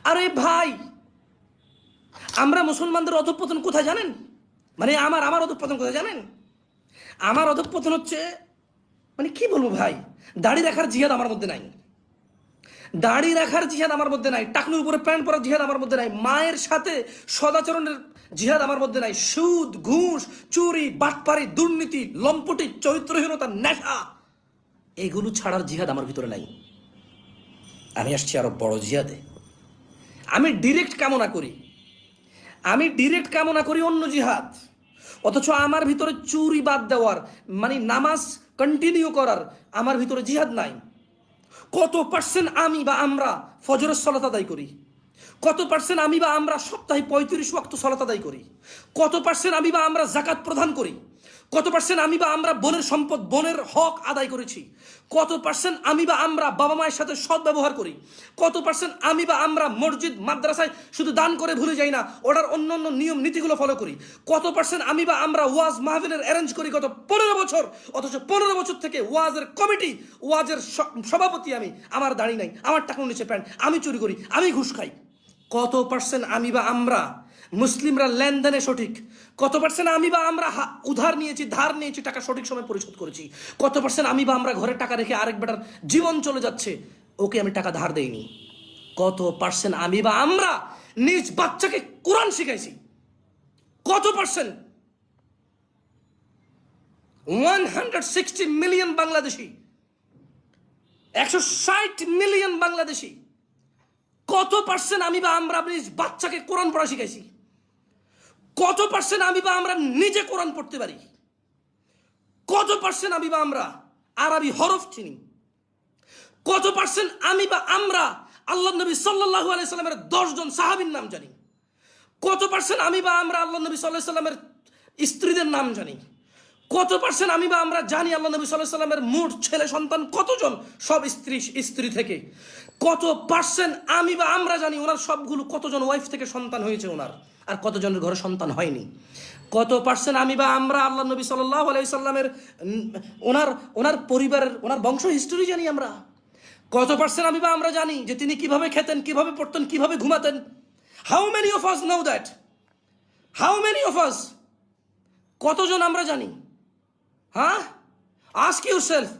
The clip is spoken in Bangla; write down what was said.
আরে ভাই, আমরা মুসলমানদের অধঃপতন কোথায় জানেন? মানে আমার অধঃপতন কোথায় জানেন? আমার অধঃপতন হচ্ছে, মানে কি বলবো ভাই, দাড়ি রাখার জিহাদ আমার মধ্যে নাই। দাড়ি রাখার জিহাদ আমার মধ্যে নাই। টাকনুর উপরে প্যান্ট পরার জিহাদ আমার মধ্যে নাই। মায়ের সাথে সদাচরণের জিহাদ আমার মধ্যে নাই। সুদ, ঘুষ, চুরি, বাটপারি, দুর্নীতি, লম্পটি, চরিত্রহীনতা, নেশা, এগুলো ছাড়ার জিহাদ আমার ভিতরে নাই। আমি আসছি আরো বড় জিহাদে। আমি ডিরেক্ট কামনা করি অন্য জিহাদ, অথচ আমার ভিতরে চুরি বাদ দেওয়ার, মানে নামাজ কন্টিনিউ করার আমার ভিতরে জিহাদ নাই। কত পার্সেন্ট আমি বা আমরা ফজরের সালাত আদায় করি? কত পার্সেন্ট আমি বা আমরা সপ্তাহে 35 ওয়াক্ত সালাত আদায় করি? কত পার্সেন্ট আমি বা আমরা যাকাত প্রদান করি? কত পার্সেন্ট আমি বা আমরা বোনের সম্পদ, বোনের হক আদায় করেছি? কত পার্সেন্ট আমি বা আমরা বাবা মায়ের সাথে সৎ ব্যবহার করি? কত পার্সেন্ট আমি বা আমরা মসজিদ মাদ্রাসায় শুধু দান করে ভুলে যাই না, ওটার অন্য নিয়ম নীতিগুলো ফলো করি? কত পার্সেন্ট আমি বা আমরা ওয়াজ মাহফিলের অ্যারেঞ্জ করি গত 15 বছর, অথচ 15 বছর থেকে ওয়াজের কমিটি, ওয়াজের সভাপতি আমি, আমার দাড়ি নাই, আমার টাকা নিচে প্যান্ট, আমি চুরি করি, আমি ঘুষ খাই? কত পার্সেন্ট আমি বা আমরা মুসলিমরা লেনদেনে সঠিক? কত পার্সেন্ট আমি বা আমরা উধার নিয়েছি, ধার নিয়েছি, টাকা সঠিক সময় পরিশোধ করেছি? কত পার্সেন্ট আমি বা আমরা ঘরে টাকা রেখে আরেক বেটার জীবন চলে যাচ্ছে, ওকে আমি টাকা ধার দেইনি? কত পার্সেন্ট আমি বা আমরা নিজ বাচ্চাকে কোরআন শিখাইছি? কত percent? 160 million Bangladeshi, 160 million Bangladeshi, কত পার্সেন্ট আমি বা আমরা নিজ বাচ্চাকে কোরআন পড়া শিখাইছি? কত পার্সেন্ট আমি বা আমরা নিজে কোরআন পড়তে পারি? কত পার্সেন্ট আমি বা আমরা আরবি হরফ চিনি? কত পার্সেন্ট আমি বা আমরা আল্লাহ নবী সাল্লাল্লাহু আলাইহি সাল্লামের 10 জন সাহাবীর নাম জানি? কত পার্সেন্ট আমি বা আমরা আল্লাহ নবী সাল্লাল্লাহু আলাইহি সাল্লামের স্ত্রীদের নাম জানি? কত পার্সেন্ট আমি বা আমরা জানি আল্লাহ নবী সাল্লাল্লাহু আলাইহি সাল্লামের মোট ছেলে সন্তান কতজন, সব স্ত্রী থেকে? কত পার্সেন্ট আমি বা আমরা জানি ওনার সবগুলো কতজন ওয়াইফ থেকে সন্তান হয়েছে ওনার, আর কতজনের ঘরে সন্তান হয়নি? কত পার্সেন্ট আমি বা আমরা আল্লাহ নবী সাল্লাল্লাহু আলাইহি সাল্লামের ওনার পরিবারের, ওনার বংশ হিস্টোরি জানি আমরা? কত পার্সেন্ট আমি বা আমরা জানি যে তিনি কিভাবে খেতেন, কিভাবে পড়তেন, কিভাবে ঘুমাতেন? How many of us know that? How many of us? কতজন আমরা জানি? হ্যাঁ, আস্ক ইউরসেলফ।